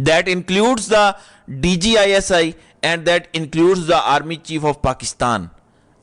That includes the DGISI and that includes the Army Chief of Pakistan।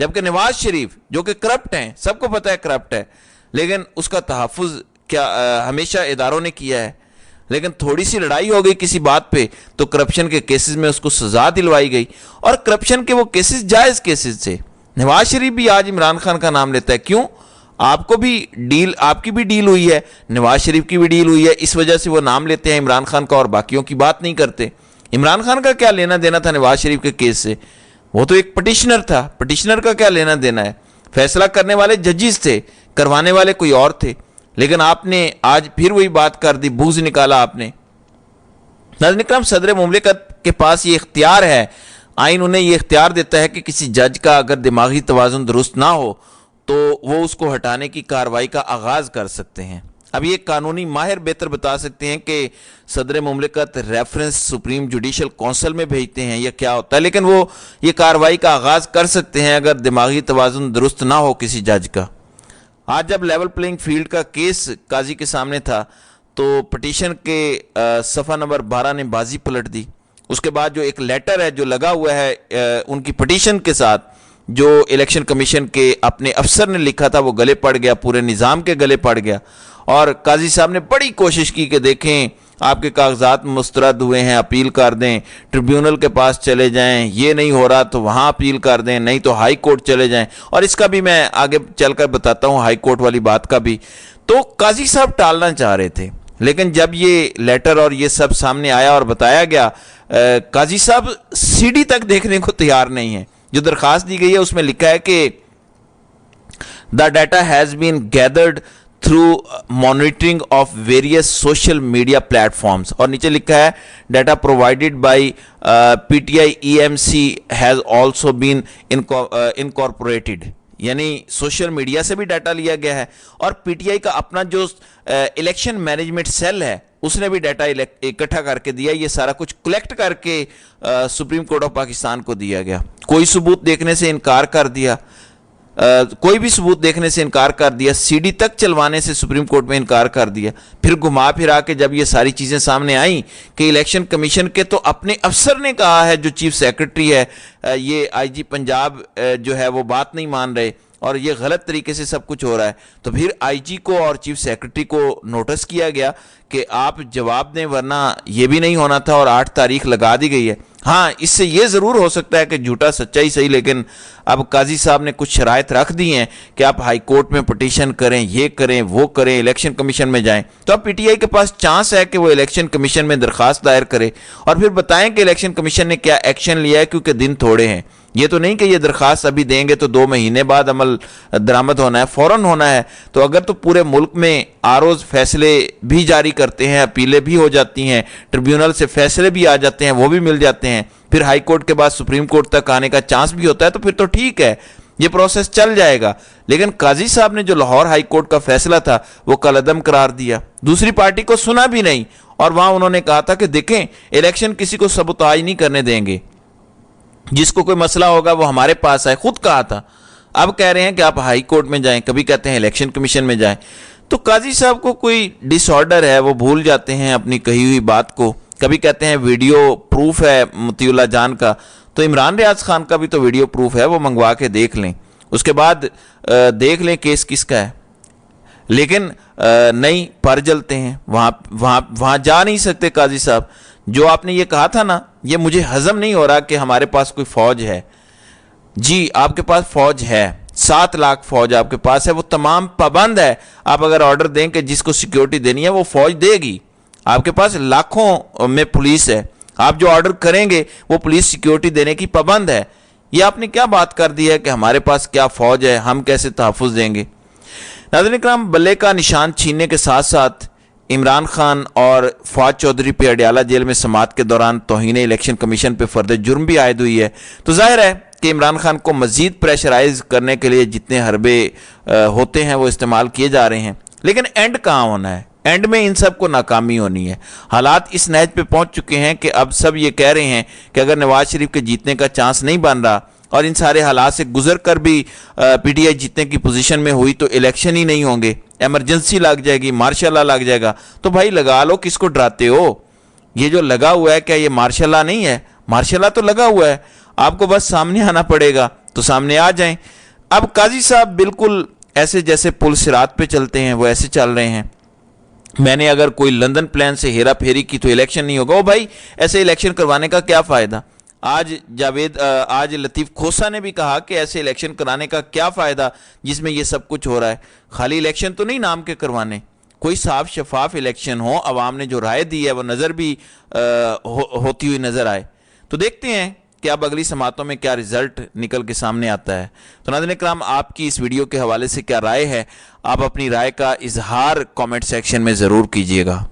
جبکہ نواز شریف جو کہ corrupt ہیں، سب کو پتہ ہے کرپٹ ہے، لیکن اس کا تحفظ کیا ہمیشہ اداروں نے کیا ہے. لیکن تھوڑی سی لڑائی ہو گئی کسی بات پہ تو کرپشن کے کیسز میں اس کو سزا دلوائی گئی، اور کرپشن کے وہ کیسز جائز کیسز تھے. نواز شریف بھی آج عمران خان کا نام لیتا ہے. کیوں؟ آپ کو بھی ڈیل، آپ کی بھی ڈیل ہوئی ہے، نواز شریف کی بھی ڈیل ہوئی ہے، اس وجہ سے وہ نام لیتے ہیں عمران خان کا اور باقیوں کی بات نہیں کرتے. عمران خان کا کیا لینا دینا تھا نواز شریف کے کیس سے؟ وہ تو ایک پٹیشنر تھا، پٹیشنر کا کیا لینا دینا ہے؟ فیصلہ کرنے والے ججز تھے، کروانے والے کوئی اور تھے. لیکن آپ نے آج پھر وہی بات کر دی، بوجھ نکالا آپ نے. ناظرین اکرام، صدر مملکت کے پاس یہ اختیار ہے، آئین انہیں یہ اختیار دیتا ہے کہ کسی جج کا اگر دماغی توازن درست نہ ہو تو وہ اس کو ہٹانے کی کارروائی کا آغاز کر سکتے ہیں. اب یہ قانونی ماہر بہتر بتا سکتے ہیں کہ صدر مملکت ریفرنس سپریم جوڈیشل کونسل میں بھیجتے ہیں یا کیا ہوتا ہے، لیکن وہ یہ کارروائی کا آغاز کر سکتے ہیں اگر دماغی توازن درست نہ ہو کسی جج کا. آج جب لیول پلینگ فیلڈ کا کیس قاضی کے سامنے تھا تو پٹیشن کے صفحہ نمبر 12 نے بازی پلٹ دی. اس کے بعد جو ایک لیٹر ہے جو لگا ہوا ہے ان کی پٹیشن کے ساتھ، جو الیکشن کمیشن کے اپنے افسر نے لکھا تھا، وہ گلے پڑ گیا، پورے نظام کے گلے پڑ گیا. اور قاضی صاحب نے بڑی کوشش کی کہ دیکھیں آپ کے کاغذات مسترد ہوئے ہیں، اپیل کر دیں، ٹریبیونل کے پاس چلے جائیں، یہ نہیں ہو رہا تو وہاں اپیل کر دیں، نہیں تو ہائی کورٹ چلے جائیں. اور اس کا بھی میں آگے چل کر بتاتا ہوں، ہائی کورٹ والی بات کا بھی. تو قاضی صاحب ٹالنا چاہ رہے تھے، لیکن جب یہ لیٹر اور یہ سب سامنے آیا اور بتایا گیا، قاضی صاحب سی ڈی تک دیکھنے کو تیار نہیں ہے. جو درخواست دی گئی ہے اس میں لکھا ہے کہ the data has been gathered through monitoring of various social media platforms, اور نیچے لکھا ہے data provided by P T I E M C has also been incorporated, یعنی سوشل میڈیا سے بھی ڈیٹا لیا گیا ہے. اور پی ٹی آئی کا اپنا جو الیکشن مینجمنٹ سیل ہے اس نے بھی ڈیٹا اکٹھا کر کے دیا. یہ سارا کچھ کلیکٹ کر کے سپریم کورٹ آف پاکستان کو دیا گیا. کوئی ثبوت دیکھنے سے انکار کر دیا، کوئی بھی ثبوت دیکھنے سے انکار کر دیا، سی ڈی تک چلوانے سے سپریم کورٹ میں انکار کر دیا. پھر گھما پھرا کے جب یہ ساری چیزیں سامنے آئیں کہ الیکشن کمیشن کے تو اپنے افسر نے کہا ہے، جو چیف سیکرٹری ہے، یہ آئی جی پنجاب جو ہے وہ بات نہیں مان رہے اور یہ غلط طریقے سے سب کچھ ہو رہا ہے، تو پھر آئی جی کو اور چیف سیکرٹری کو نوٹس کیا گیا کہ آپ جواب دیں ورنہ یہ بھی نہیں ہونا تھا، اور 8 تاریخ لگا دی گئی ہے. ہاں، اس سے یہ ضرور ہو سکتا ہے کہ جھوٹا سچائی صحیح، لیکن اب قاضی صاحب نے کچھ شرائط رکھ دی ہیں کہ آپ ہائی کورٹ میں پٹیشن کریں، یہ کریں، وہ کریں، الیکشن کمیشن میں جائیں. تو اب پی ٹی آئی کے پاس چانس ہے کہ وہ الیکشن کمیشن میں درخواست دائر کرے اور پھر بتائیں کہ الیکشن کمیشن نے کیا ایکشن لیا ہے، کیونکہ دن تھوڑے ہیں. یہ تو نہیں کہ یہ درخواست ابھی دیں گے تو 2 مہینے بعد عمل درآمد ہونا ہے، فوراً ہونا ہے. تو اگر تو پورے ملک میں آروز فیصلے بھی جاری کرتے ہیں، اپیلیں بھی ہو جاتی ہیں، ٹریبیونل سے فیصلے بھی آ جاتے ہیں، وہ بھی مل جاتے ہیں، پھر ہائی کورٹ کے بعد سپریم کورٹ تک آنے کا چانس بھی ہوتا ہے، تو پھر تو ٹھیک ہے، یہ پروسیس چل جائے گا. لیکن قاضی صاحب نے جو لاہور ہائی کورٹ کا فیصلہ تھا وہ کالعدم قرار دیا، دوسری پارٹی کو سنا بھی نہیں، اور وہاں انہوں نے کہا تھا کہ دیکھیں الیکشن کسی کو سبوتاژ نہیں کرنے دیں گے، جس کو کوئی مسئلہ ہوگا وہ ہمارے پاس آئے، خود کہا تھا. اب کہہ رہے ہیں کہ آپ ہائی کورٹ میں جائیں، کبھی کہتے ہیں الیکشن کمیشن میں جائیں. تو قاضی صاحب کو کوئی ڈس آرڈر ہے، وہ بھول جاتے ہیں اپنی کہی ہوئی بات کو. کبھی کہتے ہیں ویڈیو پروف ہے مطیع اللہ جان کا، تو عمران ریاض خان کا بھی تو ویڈیو پروف ہے، وہ منگوا کے دیکھ لیں، اس کے بعد دیکھ لیں کیس کس کا ہے. لیکن نہیں، پر جلتے ہیں، وہاں جا نہیں سکتے. قاضی صاحب جو آپ نے یہ کہا تھا نا، یہ مجھے ہضم نہیں ہو رہا کہ ہمارے پاس کوئی فوج ہے. جی آپ کے پاس فوج ہے، 7 لاکھ فوج آپ کے پاس ہے، وہ تمام پابند ہے. آپ اگر آرڈر دیں کہ جس کو سیکیورٹی دینی ہے وہ فوج دے گی. آپ کے پاس لاکھوں میں پولیس ہے، آپ جو آرڈر کریں گے وہ پولیس سیکیورٹی دینے کی پابند ہے. یہ آپ نے کیا بات کر دی ہے کہ ہمارے پاس کیا فوج ہے، ہم کیسے تحفظ دیں گے. ناظرین اکرام، بلے کا نشان چھیننے کے ساتھ ساتھ عمران خان اور فواد چودھری پہ اڈیالہ جیل میں سماعت کے دوران توہین الیکشن کمیشن پہ فرد جرم بھی عائد ہوئی ہے. تو ظاہر ہے کہ عمران خان کو مزید پریشرائز کرنے کے لیے جتنے حربے ہوتے ہیں وہ استعمال کیے جا رہے ہیں. لیکن اینڈ کہاں ہونا ہے؟ اینڈ میں ان سب کو ناکامی ہونی ہے. حالات اس نہج پہ پہنچ چکے ہیں کہ اب سب یہ کہہ رہے ہیں کہ اگر نواز شریف کے جیتنے کا چانس نہیں بن رہا اور ان سارے حالات سے گزر کر بھی پی ٹی آئی جیتنے کی پوزیشن میں ہوئی تو الیکشن ہی نہیں ہوں گے، ایمرجنسی لگ جائے گی، مارشل لا لگ جائے گا. تو بھائی لگا لو، کس کو ڈراتے ہو؟ یہ جو لگا ہوا ہے کیا یہ مارشل لا نہیں ہے؟ مارشل لا تو لگا ہوا ہے، آپ کو بس سامنے آنا پڑے گا. تو سامنے آ جائیں۔ اب قاضی صاحب بالکل ایسے جیسے پل صراط پہ چلتے ہیں وہ ایسے چل رہے ہیں۔ میں نے اگر کوئی لندن پلان سے ہیرا پھیری کی تو الیکشن نہیں ہوگا۔ او بھائی ایسے الیکشن کروانے کا کیا فائدہ؟ آج لطیف کھوسہ نے بھی کہا کہ ایسے الیکشن کرانے کا کیا فائدہ جس میں یہ سب کچھ ہو رہا ہے۔ خالی الیکشن تو نہیں نام کے کروانے، کوئی صاف شفاف الیکشن ہو، عوام نے جو رائے دی ہے وہ نظر بھی ہوتی ہوئی نظر آئے۔ تو دیکھتے ہیں کہ اب اگلی سماعتوں میں کیا رزلٹ نکل کے سامنے آتا ہے۔ تو ناظرین کرام، آپ کی اس ویڈیو کے حوالے سے کیا رائے ہے؟ آپ اپنی رائے کا اظہار کامنٹ سیکشن میں ضرور کیجیے گا۔